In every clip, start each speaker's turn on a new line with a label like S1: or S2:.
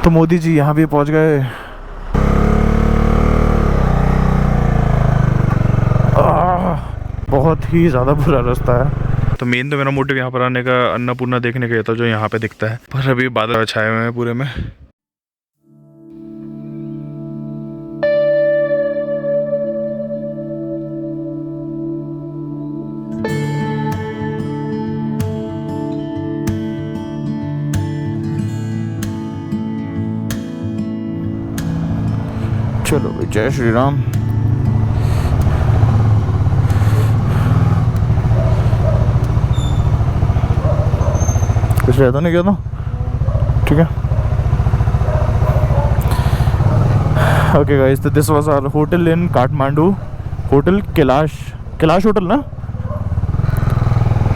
S1: तो मोदी जी यहाँ भी पहुँच गए। बहुत ही ज़्यादा बुरा रास्ता है। तो मेन तो मेरा मोटिव यहाँ पर आने का अन्नपूर्णा देखने का था, जो यहाँ पे दिखता है, पर अभी बादल छाए हुए हैं पूरे में। चलो भाई, जय श्री राम। कुछ रहता नहीं क्या था, ठीक है। ओके गाइस, तो this was our hotel in Kathmandu, hotel Kailash hotel ना।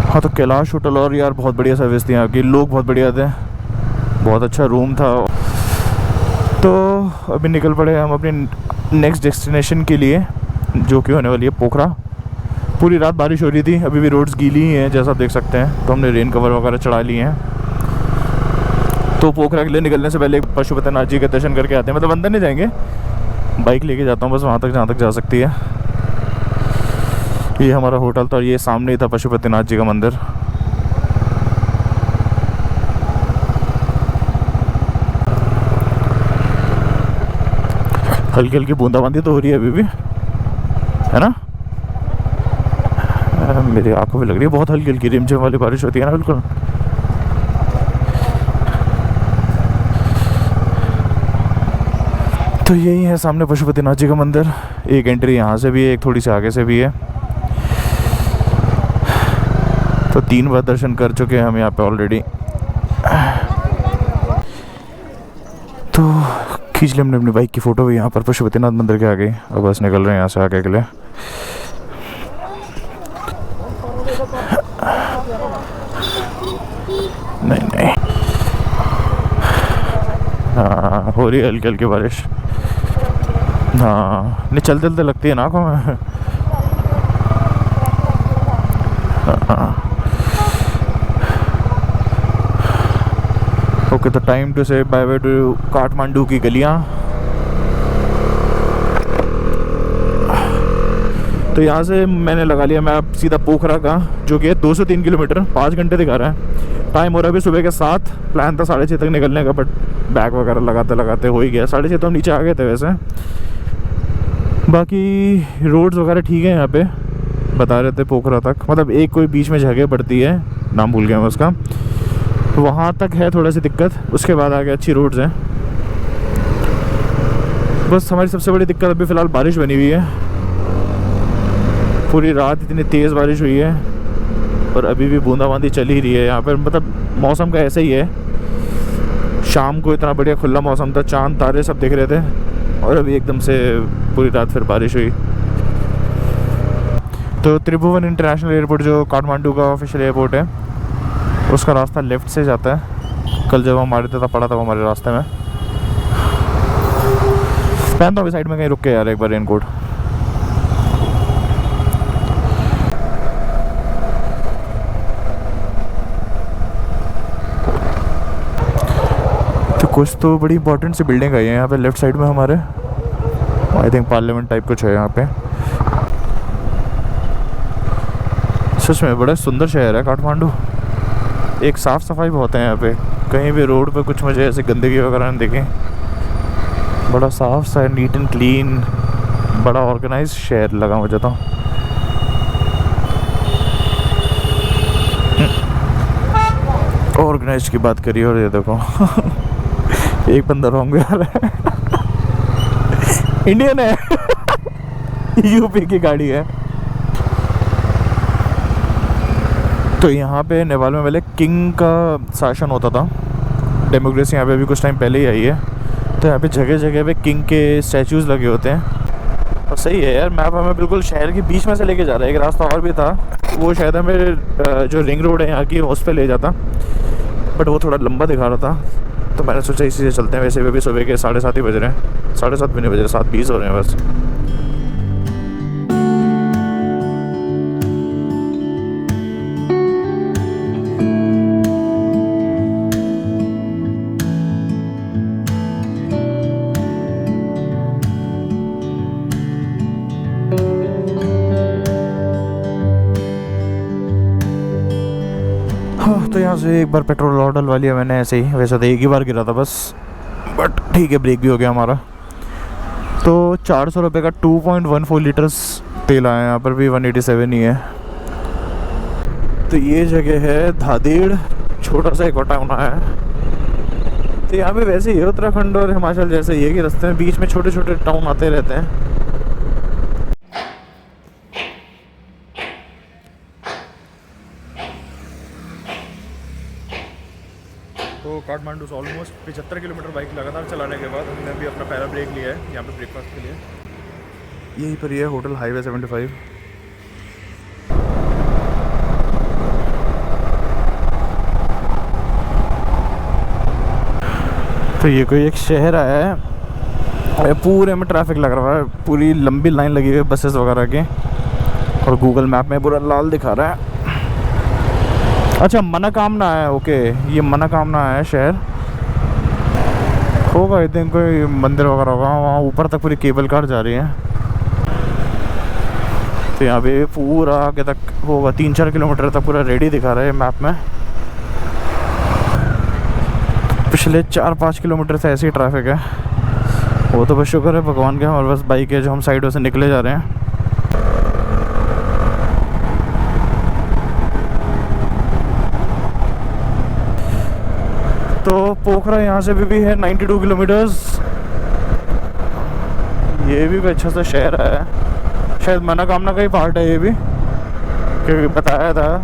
S1: हाँ, तो कैलाश होटल। और यार बहुत बढ़िया सर्विस थी यहाँ की, लोग बहुत बढ़िया थे, बहुत अच्छा रूम था। तो अभी निकल पड़े हम अपनी नेक्स्ट डेस्टिनेशन के लिए, जो कि होने वाली है पोखरा। पूरी रात बारिश हो रही थी, अभी भी रोड्स गीली ही हैं जैसा आप देख सकते हैं, तो हमने रेन कवर वगैरह चढ़ा लिए हैं। तो पोखरा के लिए निकलने से पहले पशुपतिनाथ जी के दर्शन करके आते हैं। मतलब अंदर नहीं जाएंगे, बाइक लेके जाता हूँ बस वहाँ तक जहाँ तक जा सकती है। ये हमारा होटल था और ये सामने ही था पशुपतिनाथ जी का मंदिर। हल्की हल्की बूंदाबांदी तो हो रही है अभी भी, है ना। मेरी आंखों में लग रही है बहुत हल्की हल्की रिमझिम वाली बारिश होती है ना, बिल्कुल। तो यही है सामने पशुपतिनाथ जी का मंदिर। एक एंट्री यहाँ से भी है, एक थोड़ी सी आगे से भी है। तो 3 बार दर्शन कर चुके हैं हम यहाँ पे ऑलरेडी। तो खींच ले हमने अपनी बाइक की फ़ोटो भी यहाँ पर पशुपतिनाथ मंदिर के आगे। अब बस निकल रहे हैं यहाँ से आगे के लिए। नहीं, हाँ हो रही है हल्की हल्की बारिश। हाँ नहीं, चलते चलते लगती है ना आँखों में। ओके, तो टाइम टू से बाय बाय टू काठमांडू की गलियाँ। तो यहाँ से मैंने लगा लिया मैप सीधा पोखरा का, जो कि है 203 किलोमीटर, 5 घंटे दिखा रहा है। टाइम हो रहा है अभी सुबह के 7। प्लान था 6:30 तक निकलने का, बट बैग वगैरह लगाते लगाते हो ही गया 6:30। तो हम नीचे आ गए थे वैसे। बाकी रोड्स वगैरह ठीक है यहाँ पे, बता रहे थे पोखरा तक। मतलब एक कोई बीच में जगह पड़ती है, नाम भूल गया मैं उसका, वहाँ तक है थोड़ा सी दिक्कत। उसके बाद आगे अच्छी रोड्स हैं। बस हमारी सबसे बड़ी दिक्कत अभी फ़िलहाल बारिश बनी हुई है। पूरी रात इतनी तेज़ बारिश हुई है और अभी भी बूंदाबांदी चल ही रही है यहाँ पर। मतलब मौसम का ऐसा ही है। शाम को इतना बढ़िया खुला मौसम था, चांद तारे सब दिख रहे थे, और अभी एकदम से पूरी रात फिर बारिश हुई। तो त्रिभुवन इंटरनेशनल एयरपोर्ट, जो काठमांडू का ऑफिशियल एयरपोर्ट है, उसका रास्ता लेफ़्ट से जाता है। कल जब हम आ रहे थे तब पड़ा था वो हमारे रास्ते में। पहन तो अभी साइड में कहीं रुक के यार एक बार रेनकोट। तो कुछ तो बड़ी इंपॉर्टेंट सी बिल्डिंग आई है यहाँ पे लेफ़्ट साइड में हमारे। आई थिंक पार्लियामेंट टाइप कुछ है यहाँ पे। सच में बड़ा सुंदर शहर है काठमांडू। एक साफ़ सफाई बहुत है यहाँ पे, कहीं भी रोड पे कुछ मुझे ऐसे गंदगी वगैरह नहीं दिखे। बड़ा साफ सा, नीट एंड क्लीन, बड़ा ऑर्गेनाइज शहर लगा मुझे तो। ऑर्गेनाइज की बात करिए और ये देखो एक बंदा रॉन्ग आ रहा है। इंडियन है। यूपी की गाड़ी है। तो यहाँ पे नेपाल में पहले किंग का शासन होता था। डेमोक्रेसी यहाँ पे अभी कुछ टाइम पहले ही आई है। तो यहाँ पे जगह जगह पे किंग के स्टैचूज़ लगे होते हैं। और सही है यार, मैप हमें बिल्कुल शहर के बीच में से लेके जा रहा है। एक रास्ता और भी था, वो शायद हमें जो रिंग रोड है यहाँ की उस पर ले जाता, बट वो थोड़ा लंबा दिखा रहा था। तो मैंने सोचा इसी से चलते हैं। वैसे भी सुबह के 7:30 ही बज रहे हैं, 7:30 भी नहीं बज रहे, 7:20 हो रहे हैं बस। तो यहाँ से एक बार पेट्रोल और डलवा लिया मैंने ऐसे ही, वैसे तो एक ही बार गिरा था बस, बट ठीक है ब्रेक भी हो गया हमारा। तो 400 रुपये का 2.14 लीटर्स तेल आया, यहाँ पर भी 187 ही है। तो ये जगह है धादेड़, छोटा सा एक और टाउन आया है। तो यहाँ पे वैसे ही है उत्तराखंड और हिमाचल जैसे ही है कि रास्ते में बीच में छोटे छोटे टाउन आते रहते हैं। तो काठमांडू से ऑलमोस्ट 75 किलोमीटर बाइक लगातार चलाने के बाद हमने अभी अपना पहला ब्रेक लिया है यहाँ पे ब्रेकफास्ट के लिए। यहीं पर ये होटल हाईवे 75। तो ये कोई एक शहर आया है, पूरे में ट्रैफिक लग रहा है, पूरी लंबी लाइन लगी हुई है बसेस वगैरह की, और गूगल मैप में पूरा लाल दिखा रहा है। अच्छा मनोकामना है, ओके ये मनोकामना है शहर होगा, आई थिंक कोई मंदिर वगैरह होगा। वहाँ ऊपर तक पूरी केबल कार जा रही है। तो यहाँ पे पूरा आगे तक होगा 3-4 किलोमीटर तक पूरा रेडी दिखा रहा है मैप में। पिछले 4-5 किलोमीटर से ऐसी ट्रैफिक है, वो तो बस शुक्र है भगवान के हमारे पास बाइक है जो हम साइडों से निकले जा रहे हैं। तो पोखरा यहाँ से भी है 92 किलोमीटर्स। ये भी अच्छा सा शहर है, शायद मनोकामना का ही पार्ट है ये भी, क्योंकि बताया था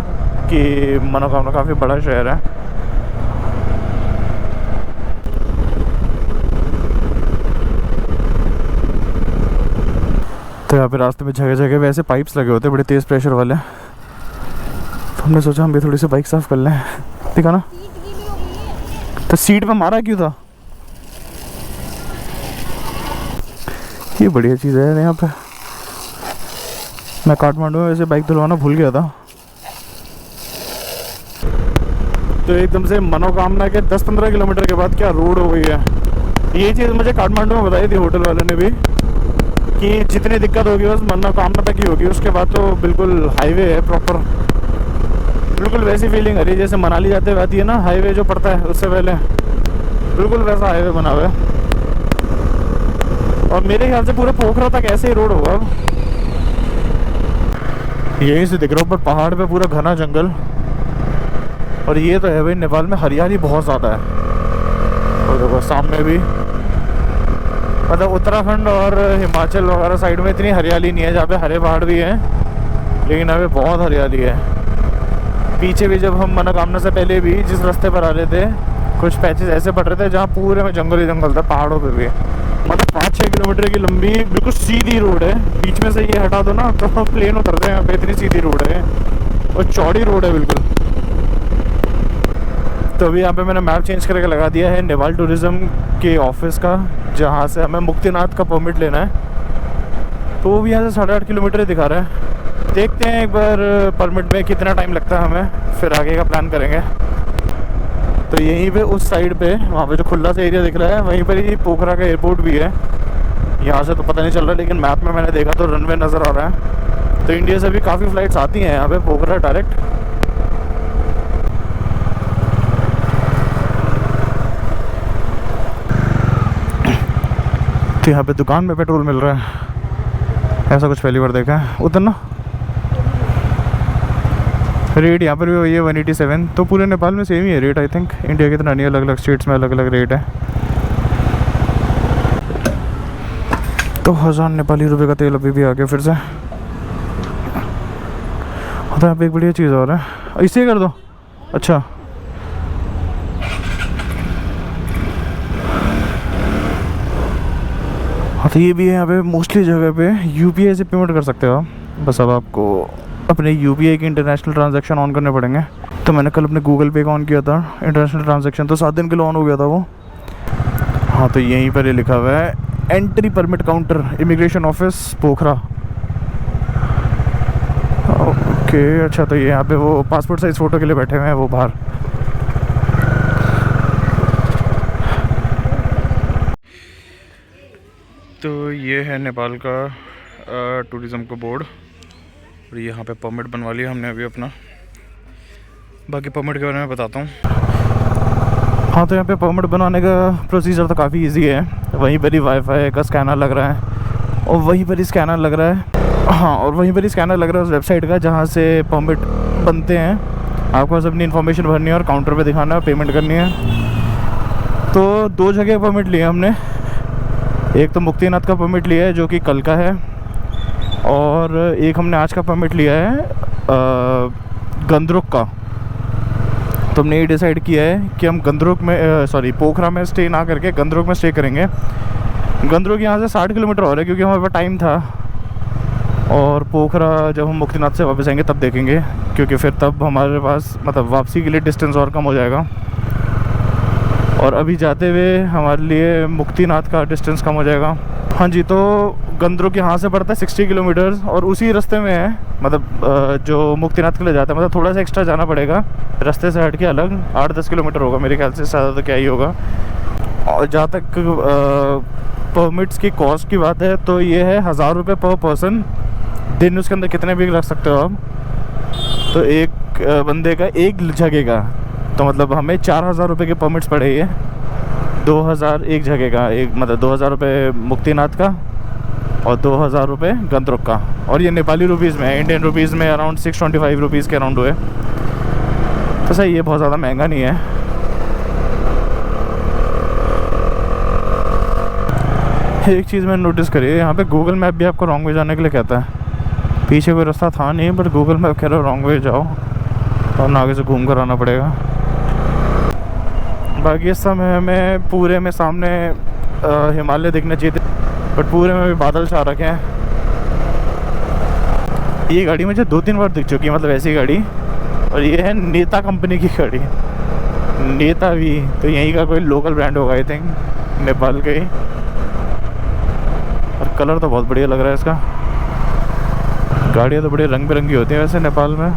S1: कि मनोकामना काफ़ी बड़ा शहर है। तो यहाँ पे रास्ते में जगह जगह वैसे पाइप्स लगे होते हैं बड़े तेज़ प्रेशर वाले, तो हमने सोचा हम भी थोड़ी सी बाइक साफ़ कर लें। देखा ना, तो सीट पे मारा क्यों था? ये बढ़िया चीज़ है यहाँ पे। मैं काठमांडू में वैसे बाइक धुलवाना भूल गया था। तो एकदम से मनोकामना के 10-15 किलोमीटर के बाद क्या रोड हो गई है। ये चीज़ मुझे काठमांडू में बताई थी होटल वाले ने भी, कि जितनी दिक्कत होगी बस मनोकामना तक ही होगी, उसके बाद तो बिल्कुल हाईवे है प्रॉपर। बिल्कुल वैसी फीलिंग आ रही है जैसे मनाली जाते हुए आती है ना हाईवे जो पड़ता है उससे पहले, बिल्कुल वैसा हाईवे बना हुआ है। और मेरे ख्याल से पूरे पोखरा तक ऐसे ही रोड होगा। यहीं से दिख रहा ऊपर पहाड़ पे पूरा घना जंगल, और ये तो है भाई नेपाल में हरियाली बहुत ज़्यादा है। और देखो सामने भी, मतलब उत्तराखंड और हिमाचल वगैरह साइड में इतनी हरियाली नहीं है, जहाँ पे हरे पहाड़ भी हैं, लेकिन यहाँ पे बहुत हरियाली है। पीछे भी जब हम मनोकामना से पहले भी जिस रास्ते पर आ रहे थे, कुछ पैचेस ऐसे पड़ रहे थे जहाँ पूरे में जंगल ही जंगल था, पहाड़ों पे भी। मतलब 5-6 किलोमीटर की लंबी बिल्कुल सीधी रोड है, बीच में से ये हटा दो ना तो प्लेन उतरते हैं यहाँ पे, इतनी सीधी रोड है और चौड़ी रोड है बिल्कुल। तो अभी यहाँ पे मैंने मैप चेंज करके लगा दिया है नेपाल टूरिज़्म के ऑफिस का, जहाँ से हमें मुक्तिनाथ का परमिट लेना है। तो वो भी यहाँ से 8.5 किलोमीटर ही दिखा रहा है। देखते हैं एक बार परमिट में कितना टाइम लगता है हमें, फिर आगे का प्लान करेंगे। तो यहीं पे उस साइड पे, वहाँ पे जो खुला सा एरिया दिख रहा है, वहीं पर ही पोखरा का एयरपोर्ट भी है। यहाँ से तो पता नहीं चल रहा, लेकिन मैप में मैंने देखा तो रनवे नज़र आ रहा है। तो इंडिया से भी काफ़ी फ़्लाइट्स आती हैं यहाँ पे पोखरा डायरेक्ट। तो यहाँ पे दुकान में पेट्रोल मिल रहा है, ऐसा कुछ पहली बार देखा है। उधर ना रेट यहाँ पर भी वही है 187। तो पूरे नेपाल में सेम ही है रेट, आई थिंक। इंडिया की तरह नहीं, अलग अलग स्टेट्स में अलग अलग रेट है। तो 1000 नेपाली रुपए का तेल अभी भी आ गया फिर से। तो यहाँ पे एक बढ़िया चीज़ और है, इसे कर दो। अच्छा हाँ, तो ये भी है यहाँ पे मोस्टली जगह पे यूपीआई से पेमेंट कर सकते हो आप। बस अब आपको अपने यूपीआई के इंटरनेशनल ट्रांजैक्शन ऑन करने पड़ेंगे। तो मैंने कल अपने गूगल पे का ऑन किया था इंटरनेशनल ट्रांजैक्शन, तो 7 दिन के लिए ऑन हो गया था वो। हाँ, तो यहीं पर ये लिखा हुआ है entry permit counter, immigration office Pokhara. Okay अच्छा, तो ये यहाँ पे वो पासपोर्ट साइज़ फ़ोटो के लिए बैठे हुए हैं वो बाहर। तो ये है नेपाल का टूरिज़्म का बोर्ड, और यहाँ पे परमिट बनवा लिया हमने अभी अपना। बाकी परमिट के बारे में बताता हूँ। हाँ, तो यहाँ पे परमिट बनाने का प्रोसीजर तो काफ़ी इजी है। वहीं पर ही वाईफाई का स्कैनर लग रहा है और वहीं पर ही स्कैनर लग रहा है। हाँ, और वहीं पर ही स्कैनर लग रहा है उस वेबसाइट का जहाँ से परमिट बनते हैं। आपको बस अपनी इन्फॉर्मेशन भरनी है और काउंटर पे दिखाना है, पेमेंट करनी है। तो 2 जगह परमिट लिए हमने। एक तो मुक्तिनाथ का परमिट लिया है जो कि कल का है, और एक हमने आज का परमिट लिया है गंदरुक का। तो हमने ये डिसाइड किया है कि हम गंदरुक में पोखरा में स्टे ना करके गंदरुक में स्टे करेंगे। गंदरुक यहाँ से 60 किलोमीटर और है, क्योंकि हमारे पास टाइम था। और पोखरा जब हम मुक्तिनाथ से वापस आएंगे तब देखेंगे, क्योंकि फिर तब हमारे पास मतलब वापसी के लिए डिस्टेंस और कम हो जाएगा। और अभी जाते हुए हमारे लिए मुक्तिनाथ का डिस्टेंस कम हो जाएगा। हाँ जी, तो गंदरुक यहाँ से पड़ता है 60 किलोमीटर और उसी रास्ते में है, मतलब जो मुक्तिनाथ के लिए जाता है। मतलब थोड़ा सा एक्स्ट्रा जाना पड़ेगा, रास्ते से हट के अलग 8-10 किलोमीटर होगा मेरे ख्याल से, ज़्यादा तो क्या ही होगा। और जहाँ तक परमिट्स की कॉस्ट की बात है तो ये है 1000 रुपये पर पर्सन। दिन उसके अंदर कितने भी रख सकते हो आप। तो एक बंदे का एक जगह का, तो मतलब हमें 4000 रुपये के परमिट्स पड़े। ये 2000 एक जगह का, एक मतलब 2000 रुपये मुक्तिनाथ का और 2000 रुपये गंदरुक का। और ये नेपाली रुपीज़ में है, इंडियन रुपीज़ में अराउंड 625 रुपीज़ के अराउंड हुए। तो सही, ये बहुत ज़्यादा महंगा नहीं है। एक चीज़ मैंने नोटिस करी है, यहाँ पे गूगल मैप भी आपको रॉन्ग वे जाने के लिए कहता है। पीछे कोई रास्ता था नहीं, बट गूगल मैप कह रहा है रॉन्ग वे जाओ और आगे से घूम कर आना पड़ेगा। बाकी इस समय हमें पूरे में सामने हिमालय दिखने चाहिए थे, बट पूरे में भी बादल छा रखे हैं। ये गाड़ी मुझे 2-3 बार दिख चुकी है, मतलब ऐसी गाड़ी। और ये है नेता कंपनी की गाड़ी, नेता भी। तो यहीं का कोई लोकल ब्रांड होगा आई थिंक, नेपाल का ही। और कलर तो बहुत बढ़िया लग रहा है इसका। गाड़ियाँ तो बड़ी रंग बिरंगी होती हैं वैसे नेपाल में।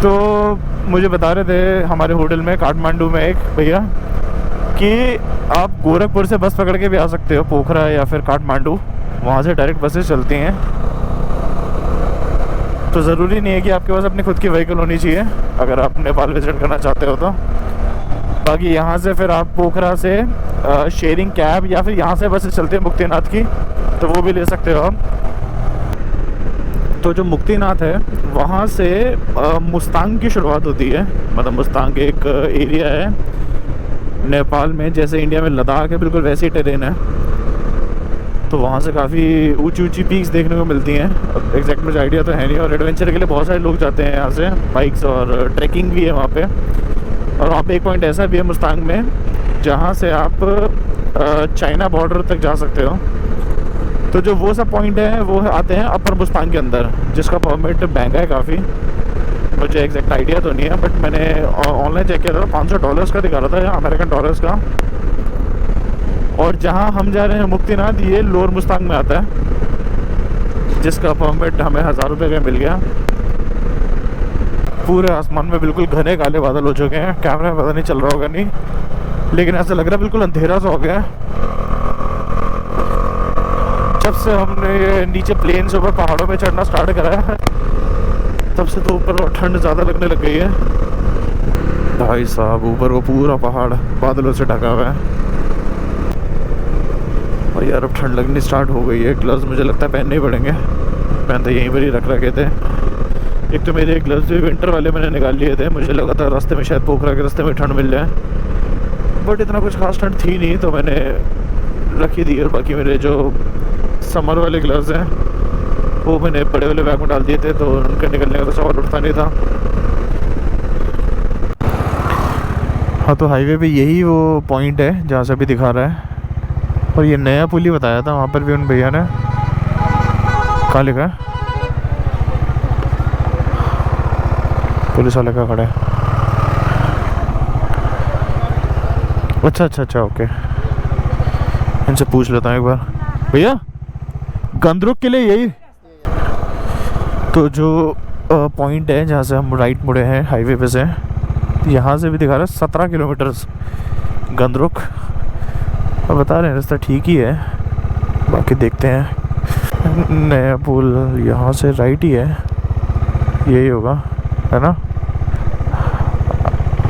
S1: तो मुझे बता रहे थे हमारे होटल में काठमांडू में एक भैया कि आप गोरखपुर से बस पकड़ के भी आ सकते हो पोखरा या फिर काठमांडू, वहाँ से डायरेक्ट बसेस चलती हैं। तो ज़रूरी नहीं है कि आपके पास अपनी खुद की व्हीकल होनी चाहिए अगर आप नेपाल विजिट करना चाहते हो तो। बाकी यहाँ से फिर आप पोखरा से शेयरिंग कैब या फिर यहाँ से बसेस चलते हैं मुक्तिनाथ की, तो वो भी ले सकते हो आप। तो जो मुक्तिनाथ है वहाँ से मुस्तांग की शुरुआत होती है। मतलब मुस्तांग एक एरिया है नेपाल में, जैसे इंडिया में लद्दाख है बिल्कुल वैसे ही टेरेन है। तो वहाँ से काफ़ी ऊंची ऊंची पीक्स देखने को मिलती हैं। अब एग्जैक्ट मुझे आइडिया तो है नहीं। और एडवेंचर के लिए बहुत सारे लोग जाते हैं यहाँ से, बाइक्स और ट्रैकिंग भी है वहाँ पे। और वहाँ पे एक पॉइंट ऐसा भी है मुस्तांग में जहाँ से आप चाइना बॉर्डर तक जा सकते हो। तो जो वो सब पॉइंट हैं वो आते हैं अपर मुस्तांग के अंदर, जिसका परमिट महंगा है काफ़ी। मुझे एग्जैक्ट आइडिया तो नहीं है, बट मैंने ऑनलाइन चेक किया था, $500 का दिखा रहा था, अमेरिकन डॉलर्स का। और जहाँ हम जा रहे हैं मुक्तिनाथ, ये लोअर मुस्तांग में आता है, जिसका परमिट हमें 1000 रुपये का मिल गया। पूरे आसमान में बिल्कुल घने काले बादल हो चुके हैं, कैमरे में पता नहीं चल रहा होगा नहीं, लेकिन ऐसा लग रहा है बिल्कुल अंधेरा सा हो गया है। जब से हमने नीचे प्लेन से ऊपर पहाड़ों में चढ़ना स्टार्ट करा है, तब से तो ऊपर ठंड ज़्यादा लगने लग गई है। भाई साहब, ऊपर वो पूरा पहाड़ बादलों से ढका हुआ है। और यार अब ठंड लगनी स्टार्ट हो गई है। ग्लव्स मुझे लगता है पहनने ही पड़ेंगे, पहन तो यहीं पर ही रख रखे थे। एक तो मेरे ग्लव्स भी विंटर वाले मैंने निकाल लिए थे, मुझे लगा था रास्ते में शायद पोखरा के रास्ते में ठंड मिल जाए, बट इतना कुछ खास ठंड थी नहीं, तो मैंने रखी दी। और बाकी मेरे जो समर वाले ग्लव्स हैं वो मैंने बड़े वाले बैग में डाल दिए थे, तो उनके निकलने का तो सवाल उठता नहीं था। हाँ, तो हाईवे पे यही वो पॉइंट है जहाँ से अभी दिखा रहा है। और ये नया पुल ही बताया था वहाँ पर भी उन भैया ने। कहाँ लिखा है? पुलिस वाले का खड़ा है। अच्छा ओके, इनसे पूछ लेता हूँ एक बार। भैया, गंदरुक के लिए यही तो जो पॉइंट है जहाँ से हम राइट मुड़े हैं हाईवे पे से, यहाँ से भी दिखा रहा है 17 किलोमीटर गंदरुक। और बता रहे हैं रास्ता ठीक ही है, बाकी देखते हैं। नया पुल यहाँ से राइट ही है, यही होगा, है ना?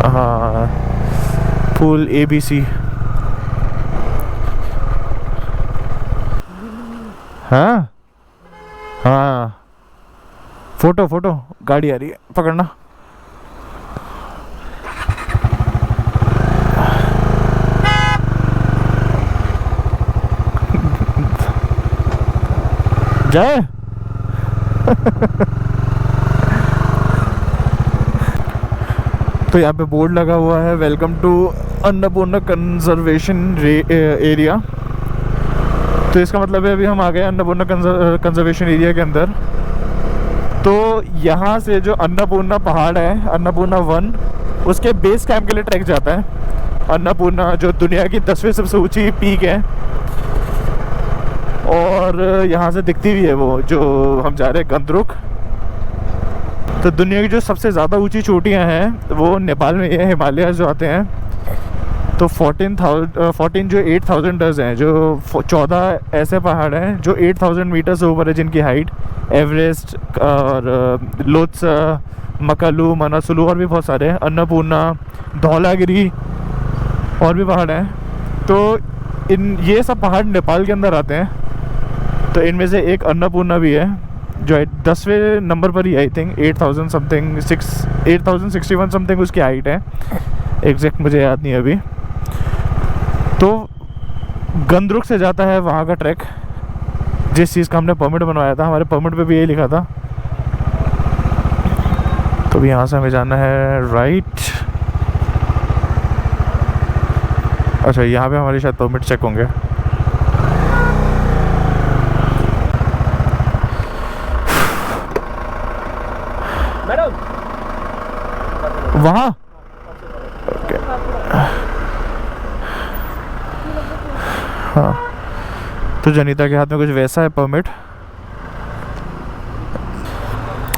S1: हाँ, फुल ABC। हाँ हाँ, फोटो फोटो, गाड़ी आ रही है, पकड़ना। जाए। तो यहाँ पे बोर्ड लगा हुआ है, welcome to Annapurna conservation area. तो इसका मतलब है अभी हम आ गए अन्नपूर्णा कंजर्वेशन एरिया के अंदर। तो यहाँ से जो अन्नपूर्णा पहाड़ है, अन्नपूर्णा 1, उसके बेस कैंप के लिए ट्रैक जाता है। अन्नपूर्णा जो दुनिया की 10वीं सबसे ऊंची पीक है, और यहाँ से दिखती भी है वो जो हम जा रहे हैं गंद्रुक। तो दुनिया की जो सबसे ज़्यादा ऊंची चोटियाँ हैं वो नेपाल में ये हिमालय जो आते हैं। तो 14 जो 8000 हैं, जो 14 ऐसे पहाड़ हैं जो 8000 मीटर से ऊपर है, जिनकी हाइट। एवरेस्ट और लोत्सा, मकालू, मनासुलू और भी बहुत सारे हैं, अन्नपूर्णा, धौलागिरी और भी पहाड़ हैं। तो ये सब पहाड़ नेपाल के अंदर आते हैं। तो इनमें से एक अन्नपूर्णा भी है जो 10वें नंबर पर ही, आई थिंक 8000 समथिंग 8061 समथिंग उसकी हाइट है, एग्जैक्ट मुझे याद नहीं अभी। तो गंद्रुक से जाता है वहाँ का ट्रैक, जिस चीज़ का हमने परमिट बनवाया था, हमारे परमिट पे भी यही लिखा था। तो भी यहाँ से हमें जाना है राइट। अच्छा, यहाँ पे हमारे शायद परमिट चेक होंगे। वहाँ ओके। हाँ, तो जनीता के हाथ में कुछ वैसा है परमिट।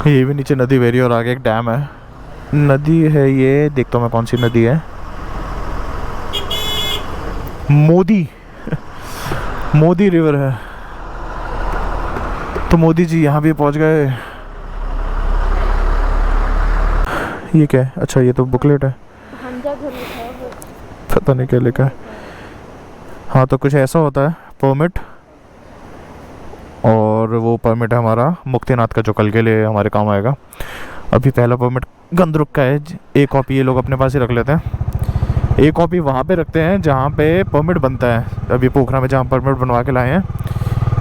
S1: ये भी नीचे नदी बह रही है और आगे एक डैम है। नदी है ये, देखता हूँ मैं कौन सी नदी है। मोदी मोदी रिवर है। तो मोदी जी यहाँ भी पहुँच गए। ये क्या है? अच्छा, ये तो बुकलेट है, पता नहीं क्या लिखा है। हाँ, तो कुछ ऐसा होता है परमिट, और वो परमिट है हमारा मुक्तिनाथ का, जो कल के लिए हमारे काम आएगा। अभी पहला परमिट गंद्रुक का है। एक कॉपी ये लोग अपने पास ही रख लेते हैं, एक कॉपी वहाँ पे रखते हैं जहाँ पे परमिट बनता है। अभी पोखरा में जहाँ परमिट बनवा के लाए हैं,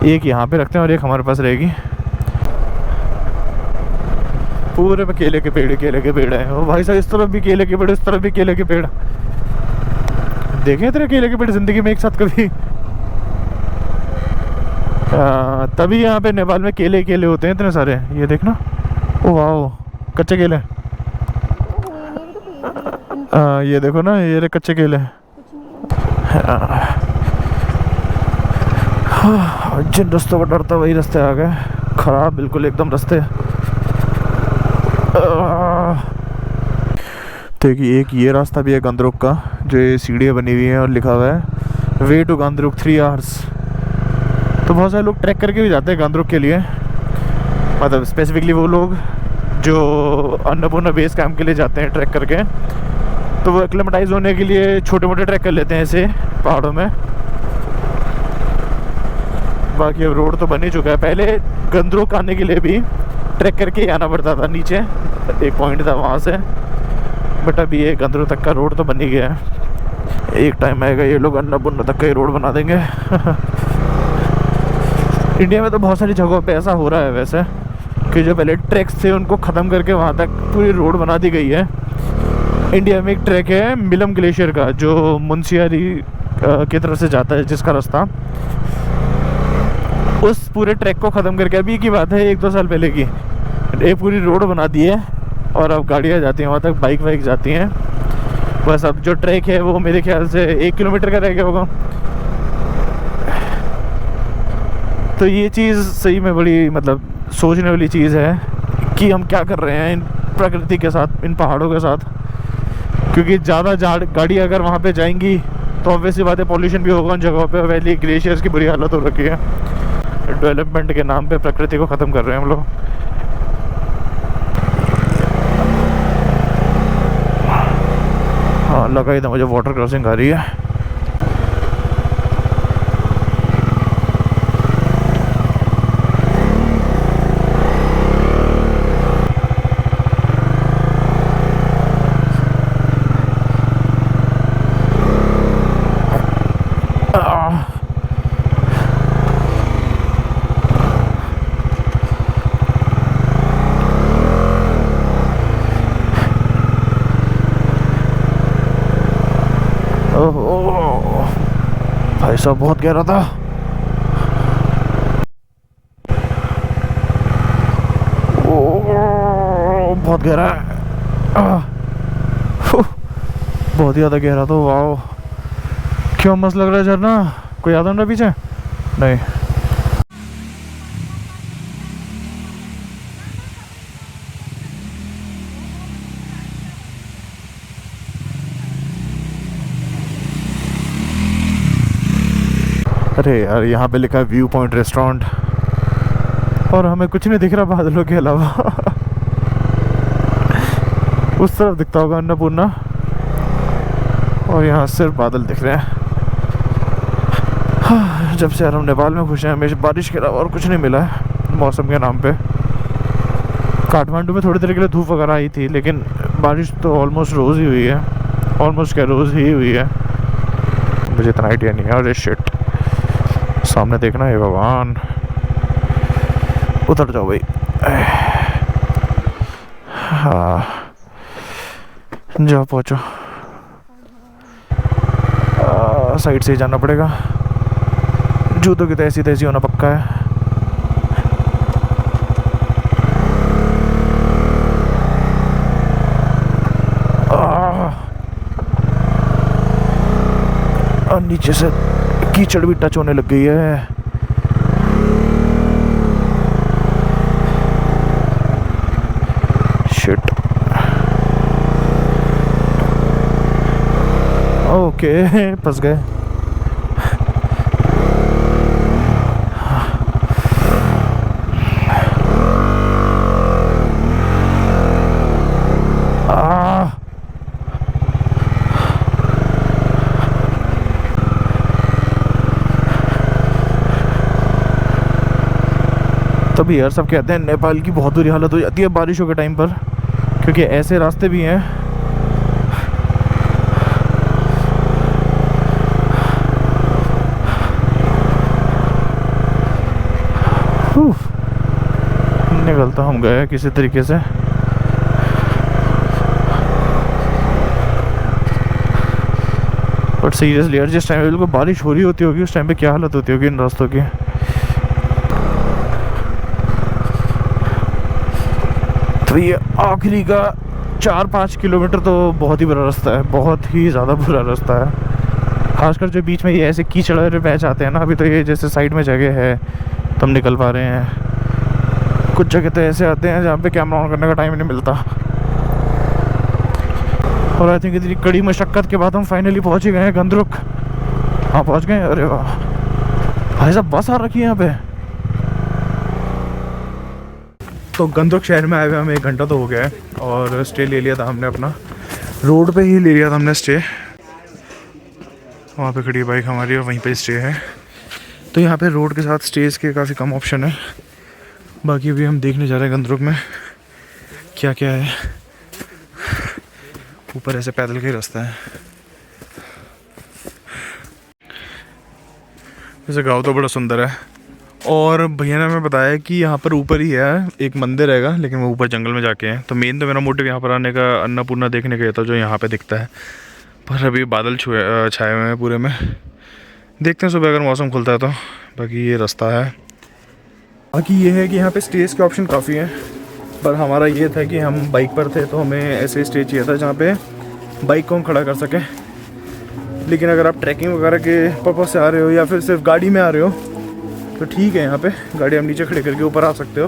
S1: एक यहाँ पे रखते हैं और एक हमारे पास रहेगी। पूरे में केले के पेड़ हैं। ओ भाई साहब, इस तरफ भी केले के पेड़, इस तरफ भी केले के पेड़। देखे तेरे केले के पेड़ जिंदगी में एक साथ कभी? तभी यहाँ पे नेपाल में केले होते हैं इतने सारे। ये देखना, ओ वाह, कच्चे केले। ये देखो ना, ये रहे कच्चे केले। जिन रास्तों पर डरता वही रास्ते आ गए, खराब बिल्कुल एकदम रास्ते। देखिए, एक ये रास्ता भी है गंद्रुक का, जो ये सीढ़ियाँ बनी हुई हैं और लिखा हुआ है वे टू गंद्रुक 3 hours। तो बहुत सारे लोग ट्रैक करके भी जाते हैं गंद्रुक के लिए, मतलब स्पेसिफिकली वो लोग जो अन्नपूर्णा बेस कैंप के लिए जाते हैं ट्रैक करके। तो वो एक्लेमेटाइज होने के लिए छोटे मोटे ट्रैक कर लेते हैं ऐसे पहाड़ों में। बाकी अब रोड तो बन ही चुका है। पहले गंद्रुक आने के लिए भी ट्रैक करके ही आना पड़ता था, नीचे एक पॉइंट था वहाँ से, बट अभी ये गंद्रुक तक का रोड तो बन ही गया है। एक टाइम आएगा ये लोग अन्नपूर्णा तक का ही रोड बना देंगे। इंडिया में तो बहुत सारी जगहों पे ऐसा हो रहा है वैसे, कि जो पहले ट्रैक्स थे उनको ख़त्म करके वहाँ तक पूरी रोड बना दी गई है। इंडिया में एक ट्रैक है मिलम ग्लेशियर का, जो मुंशियारी की तरफ से जाता है जिसका रास्ता, उस पूरे ट्रैक को ख़त्म करके, अभी की बात है 1-2 साल पहले की, एक पूरी रोड बना दी है और अब गाड़ियाँ जाती हैं वहाँ तक, बाइक वाइक जाती हैं। बस अब जो ट्रैक है वो मेरे ख्याल से 1 किलोमीटर का रह गया होगा। तो ये चीज़ सही में बड़ी मतलब सोचने वाली चीज़ है कि हम क्या कर रहे हैं इन प्रकृति के साथ, इन पहाड़ों के साथ। क्योंकि ज़्यादा गाड़ी अगर वहाँ पे जाएंगी तो ऑब्वियसली बात है पॉल्यूशन भी होगा उन जगहों पे। वैली ग्लेशियर्स की बुरी हालत हो रखी है, डेवलपमेंट के नाम पे प्रकृति को ख़त्म कर रहे हैं हम लोग। लगा ही था मुझे वाटर क्रॉसिंग आ रही है। ओह भाई साहब बहुत गहरा था। ओह बहुत गहरा है, बहुत ही ज़्यादा गहरा। तो वाह क्यों मस्त लग रहा है झरना। कोई आता ना पीछे? नहीं। अरे यार यहाँ पे लिखा है व्यू पॉइंट रेस्टोरेंट और हमें कुछ नहीं दिख रहा बादलों के अलावा। उस तरफ दिखता होगा अन्नपूर्णा और यहाँ सिर्फ बादल दिख रहे हैं। जब से यार हम नेपाल में खुश हैं, हमें बारिश के अलावा और कुछ नहीं मिला है मौसम के नाम पे। काठमांडू में थोड़ी देर के लिए धूप वगैरह आई थी, लेकिन बारिश तो ऑलमोस्ट रोज़ ही हुई है। ऑलमोस्ट क्या रोज़ ही हुई है। मुझे इतना आइडिया नहीं है। और शिट सामने देखना है भगवान। उतर जाओ भाई। हाँ जाओ पहुँचो। साइड से ही जाना पड़ेगा। जूतों की तैसी तैसी होना पक्का है। और नीचे से कीचड़ भी टच होने लग गई है। शिट ओके फंस गए। तभी यार सब कहते हैं नेपाल की बहुत बुरी हालत हो जाती है बारिशों के टाइम पर, क्योंकि ऐसे रास्ते भी हैं। निकलता हम गए किसी तरीके से। बट सीरियसली यार जिस टाइम बिल्कुल बारिश हो रही होती होगी उस टाइम पे क्या हालत होती होगी इन रास्तों की। तो ये आखिरी का 4-5 किलोमीटर तो बहुत ही बुरा रास्ता है, बहुत ही ज़्यादा बुरा रास्ता है। खासकर जो बीच में ये ऐसे कीचड़ वाले पैच आते हैं ना, अभी तो ये जैसे साइड में जगह है तो हम निकल पा रहे हैं। कुछ जगह तो ऐसे आते हैं जहाँ पे कैमरा ऑन करने का टाइम नहीं मिलता। और आई थिंक इतनी कड़ी मशक्क़त के बाद हम फाइनली पहुँच ही गए हैं गंदरुक। हाँ पहुँच गए। अरे वाह भाई साहब बस आ रखी है यहाँ पे। तो गंदरुक शहर में आए हुए हमें 1 घंटा तो हो गया है और स्टे ले लिया था हमने अपना। रोड पे ही ले लिया था हमने स्टे। वहाँ पे खड़ी बाइक हमारी और वहीं पे स्टे है। तो यहाँ पे रोड के साथ स्टेज के काफ़ी कम ऑप्शन है। बाकी अभी हम देखने जा रहे हैं गंदरुक में क्या क्या है। ऊपर ऐसे पैदल का ही रास्ता है। वैसे गाँव तो बड़ा सुंदर है। और भैया ने हमें बताया कि यहाँ पर ऊपर ही है एक मंदिर हैगा, लेकिन वो ऊपर जंगल में जाके है। तो मेन तो मेरा मोटिव यहाँ पर आने का अन्नपूर्णा देखने का था जो यहाँ पे दिखता है। पर अभी बादल छाए हुए हैं पूरे में। देखते हैं सुबह अगर मौसम खुलता है तो। बाकी ये रास्ता है। बाकी ये है कि यहाँ पे स्टेज के ऑप्शन काफ़ी हैं, पर हमारा ये था कि हम बाइक पर थे तो हमें ऐसे स्टेज चाहिए था जहाँ पे बाइक को हम खड़ा कर सकें। लेकिन अगर आप ट्रैकिंग वगैरह के पर्पज़ से आ रहे हो या फिर सिर्फ गाड़ी में आ रहे हो तो ठीक है, यहाँ पे गाड़ी हम नीचे खड़े करके ऊपर आ सकते हो।